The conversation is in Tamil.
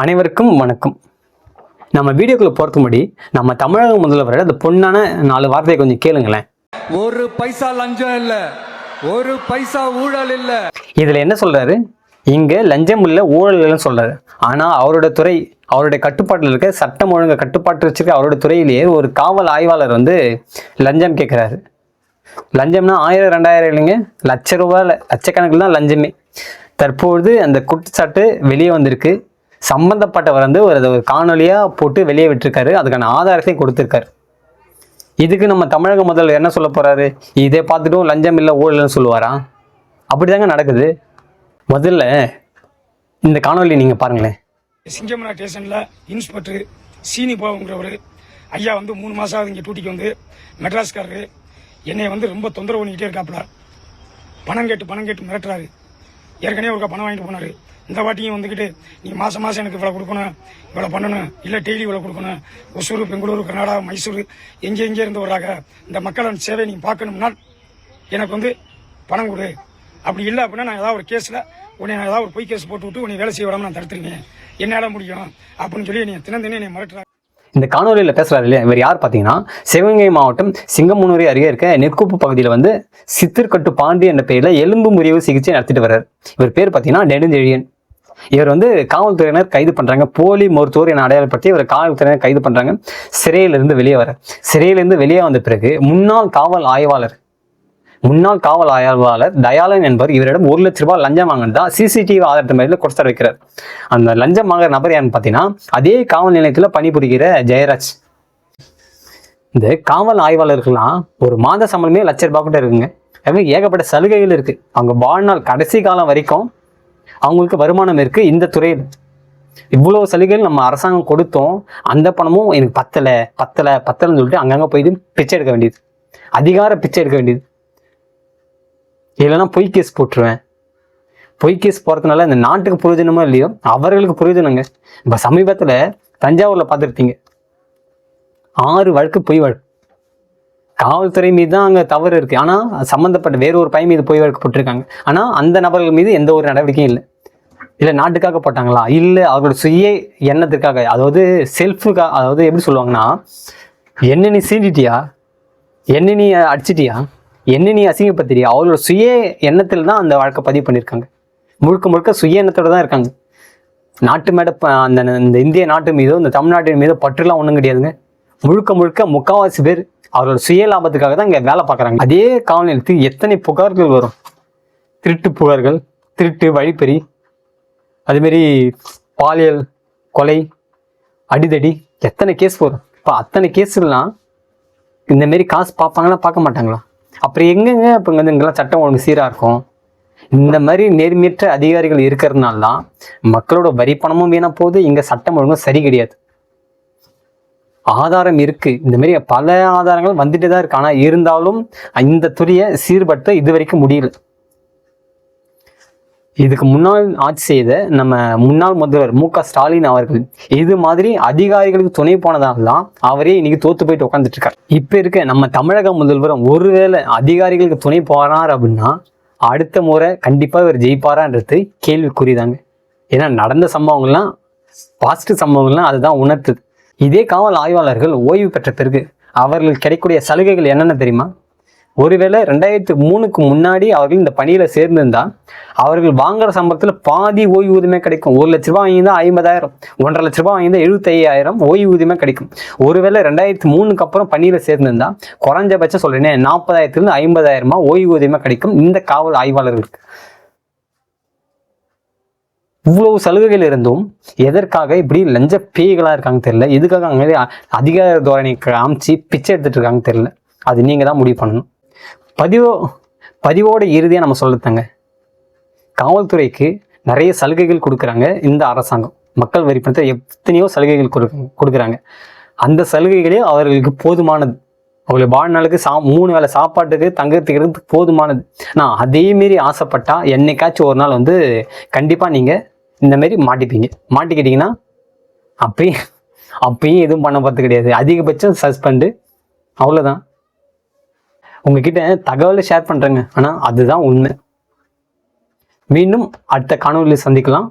அனைவருக்கும் வணக்கம். நம்ம வீடியோக்குள்ள போறதுக்கு முன்னாடி நம்ம தமிழக முதல்வரோட அந்த பொண்ணான 4 வார்த்தையை கொஞ்சம் கேளுங்களேன். ஒரு பைசா லஞ்சம் இல்ல, ஒரு பைசா ஊழல் இல்ல. இதுல என்ன சொல்றாரு? இங்க லஞ்சம் இல்ல, ஊழல் இல்லைன்னு சொல்றாரு. ஆனா அவரோட துறை, அவருடைய கட்டுப்பாட்டில் இருக்க சட்டம் ஒழுங்கு கட்டுப்பாட்டு வச்சிருக்க அவரோட துறையிலேயே ஒரு காவல் ஆய்வாளர் லஞ்சம் கேட்கிறாரு. லஞ்சம்னா 1000 2000 இல்லைங்க, லட்ச ரூபாய் லட்சக்கணக்கில் தான் லஞ்சமே. தற்பொழுது அந்த குற்றச்சாட்டு வெளியே வந்திருக்கு. சம்பந்தப்பட்டவர் ஒரு காணொலியா போட்டு வெளியே விட்டுருக்காரு. அதுக்கான ஆதாரத்தையும் கொடுத்திருக்காரு. இதுக்கு நம்ம தமிழக முதல்வர் என்ன சொல்ல போறாரு? இதை பார்த்துட்டும் லஞ்சம் இல்லை ஊழல்னு சொல்லுவாரா? அப்படிதாங்க நடக்குது. முதல்ல இந்த காணொலி நீங்க பாருங்களேன். சிங்கமனா ஸ்டேஷன்ல இன்ஸ்பெக்டர் சீனி பாபுங்கிறவர் ஐயா 3 மாசம் இங்கே டியூட்டிக்கு மெட்ராஸ்காரரு என்னை ரொம்ப தொந்தரவு பண்ணிக்கிட்டே இருக்காப்புல. பணம் கேட்டு மிரட்டுறாரு. ஏற்கனவே ஒரு பணம் வாங்கிட்டு போனாரு. இந்த வாட்டியும் வந்துக்கிட்டு நீ மாதம் எனக்கு இவ்வளோ கொடுக்கணும், இவ்வளோ பண்ணணும், இல்லை டெய்லி இவ்வளோ கொடுக்கணும், ஒசூர் பெங்களூரு கர்நாடகா மைசூர் எங்கே இருந்து வர்றாங்க, இந்த மக்களின் சேவை நீ பார்க்கணும்னா எனக்கு பணம் கொடு. அப்படி இல்லை அப்படின்னா நான் ஏதாவது ஒரு கேஸில் உன்னை நான் ஏதாவது ஒரு பொய் கேஸ் போட்டு விட்டு உன்னை வேலை செய்ய விடாமல் நான் தடுத்துருக்கேன், என்னால் முடியும் அப்படின்னு சொல்லி நீ தினந்தினே என்னை மிரட்டுறாரு. இந்த காணொலியில் பேசுறாரு இல்லையா, இவர் யார் பார்த்தீங்கன்னா சிவகங்கை மாவட்டம் சிங்கமுனூரி அருகே இருக்க நெற்குப்பு பகுதியில் சித்திர்கட்டு பாண்டி என்ற பெயரில் எலும்பு முறிவு சிகிச்சை நடத்திட்டு வர்றாரு. இவர் பேர் பார்த்தீங்கன்னா நெடுஞ்செழியன். இவர் காவல்துறையினர் கைது பண்றாங்க. போலி மருத்துவர் என அடையாளப்படுத்தி இவர் காவல்துறையினர் கைது பண்றாங்க. சிறையிலிருந்து வெளியே வர, சிறையிலிருந்து வெளியே வந்த பிறகு முன்னாள் காவல் ஆய்வாளர் தயாளன் என்பவர் இவரிடம் 1 லட்ச ரூபாய் லஞ்சம் வாங்கினதா சிசிடிவி ஆதாரத்தின் மேல குற்றச்சாட்டு வைக்கிறார். அந்த லஞ்சம் வாங்குற நபர் யாருன்னு பார்த்தீங்கன்னா அதே காவல் நிலையத்தில் பணிபுரிகிற ஜெயராஜ். இந்த காவல் ஆய்வாளர்கள்லாம் ஒரு மாத சம்பளமே 1 லட்ச ரூபாய் கூட இருக்குங்க. ஏகப்பட்ட சலுகைகள் இருக்கு. அவங்க வாழ்நாள் கடைசி காலம் வரைக்கும் அவங்களுக்கு வருமானம் இருக்கு. இந்த துறையில் இவ்வளவு சலுகைகள் நம்ம அரசாங்கம் கொடுத்தோம், அந்த பணமும் எனக்கு பத்தலைன்னு சொல்லிட்டு அங்கங்க போயிட்டு பிச்சை எடுக்க வேண்டியது, அதிகார பிச்சை எடுக்க வேண்டியது. இல்லைன்னா பொய் கேஸ் போட்டுருவேன். பொய் கேஸ் போறதுனால இந்த நாட்டுக்கு பிரயோஜனமோ இல்லையோ அவர்களுக்கு பிரயோஜனங்க. இப்ப சமீபத்துல தஞ்சாவூர்ல பார்த்துருப்பீங்க, 6 வழக்கு பொய் வழக்கு. காவல்துறை மீது தான் அங்கே தவறு இருக்கு, ஆனால் சம்மந்தப்பட்ட வேற ஒரு பையன் மீது பொய் வழக்கு போட்டிருக்காங்க. ஆனால் அந்த நபர்கள் மீது எந்த ஒரு நடவடிக்கையும் இல்லை நாட்டுக்காக போட்டாங்களா? இல்லை அவர்களோட சுய எண்ணத்திற்காக, அதாவது செல்ஃபுக்காக. அதாவது எப்படி சொல்லுவாங்கன்னா, என்ன நீ சீண்டிட்டியா, என்ன நீ அடிச்சிட்டியா, என்ன நீ அசிங்கப்படுத்தியா, அவர்களோட சுய எண்ணத்தில் தான் அந்த வழக்கை பதிவு பண்ணியிருக்காங்க. முழுக்க சுய எண்ணத்தோடு தான் இருக்காங்க. நாட்டு மேட அந்த இந்திய நாட்டு மீதோ இந்த தமிழ்நாட்டின் மீதோ பற்றுலாம் ஒன்றும் கிடையாதுங்க. முழுக்க முக்கால்வாசி பேர் அவரோட சுய லாபத்துக்காக தான் இங்கே வேலை பார்க்குறாங்க. அதே காவல் நிலையத்துக்கு எத்தனை புகார்கள் வரும்? திருட்டு புகார்கள், திருட்டு, வழிப்பறி, அதுமாரி பாலியல், கொலை, அடிதடி, எத்தனை கேஸ் வரும். இப்போ அத்தனை கேஸுலாம் இந்தமாரி காசு பார்ப்பாங்களா, பார்க்க மாட்டாங்களா? அப்புறம் எங்கெங்க இப்போ இங்கெல்லாம் சட்டம் ஒழுங்கு சீராக இருக்கும்? இந்த மாதிரி நேர்மையற்ற அதிகாரிகள் இருக்கிறதுனால தான் மக்களோட வரி பணமும் வீணா போகுது. இங்கே சட்டம் ஒழுங்கும் சரி கிடையாது. ஆதாரம் இருக்கு, இந்த மாதிரி பல ஆதாரங்கள் வந்துட்டு தான் இருக்கு. ஆனால் இருந்தாலும் இந்த துறையை சீர்படுத்த இது வரைக்கும் முடியல. இதுக்கு முன்னாள் ஆட்சி செய்த நம்ம முன்னாள் முதல்வர் மு.க. ஸ்டாலின் அவர்கள் இது மாதிரி அதிகாரிகளுக்கு துணை போனதால தான் அவரே இன்னைக்கு தோத்து போயிட்டு உட்காந்துட்டு இருக்காரு. இப்ப இருக்க நம்ம தமிழக முதல்வரும் ஒருவேளை அதிகாரிகளுக்கு துணை போறார் அப்படின்னா அடுத்த முறை கண்டிப்பா இவர் ஜெயிப்பாரான்றது கேள்விக்குறிதாங்க. ஏன்னா நடந்த சம்பவங்கள்லாம், பாசிட்டிவ் சம்பவங்கள்லாம் அதுதான் உணர்த்துது. இதே காவல் ஆய்வாளர்கள் ஓய்வு பெற்ற பிறகு அவர்கள் கிடைக்கக்கூடிய சலுகைகள் என்னென்ன தெரியுமா? ஒருவேளை 2003க்கு முன்னாடி அவர்கள் இந்த பணியில சேர்ந்திருந்தா அவர்கள் வாங்குற சம்பளத்துல பாதி ஓய்வூதியமே கிடைக்கும். 1 லட்ச ரூபாய் வாங்கியிருந்தா 50,000, 1.5 லட்ச ரூபாய் வாங்கியிருந்தா 75,000 ஓய்வூதியமே கிடைக்கும். ஒருவேளை 2003க்கு அப்புறம் பணியில சேர்ந்திருந்தா குறைஞ்சபட்சம் சொல்றேன் 40,000 50,000 ஓய்வூதியமே கிடைக்கும் இந்த காவல் ஆய்வாளர்களுக்கு. இவ்வளவு சலுகைகள் இருந்தும் எதற்காக இப்படி லஞ்ச பேய்களா இருக்காங்க தெரியல. எதுக்காக அங்கே அதிகார தோரணை காமிச்சு பிச்சை எடுத்துட்டு இருக்காங்க தெரியல. அது நீங்க தான் முடிவு பண்ணணும். பதிவோட இறுதியாக நம்ம சொல்லத்தாங்க, காவல்துறைக்கு நிறைய சலுகைகள் கொடுக்குறாங்க இந்த அரசாங்கம். மக்கள் வரி பணத்தை எத்தனையோ சலுகைகள் கொடுக்குறாங்க. அந்த சலுகைகளே அவர்களுக்கு போதுமானது. அவங்களுக்கு வாழ்நாளுக்கு 3 வேளை சாப்பாட்டுக்கு தங்கறதுக்கு போதுமானது. நான் அதே மாரி ஆசைப்பட்டா என்னைக்காச்சும் ஒரு நாள் கண்டிப்பாக நீங்கள் இந்த மாரி மாட்டிக்கிட்டீங்கன்னா அப்பயும் எதுவும் பண்ண போகிறது கிடையாது. அதிகபட்சம் சஸ்பெண்டு, அவ்வளோதான். உங்ககிட்ட தகவலை ஷேர் பண்ணுறேங்க, ஆனால் அதுதான் உண்மை. மீண்டும் அடுத்த காணொலியில் சந்திக்கலாம்.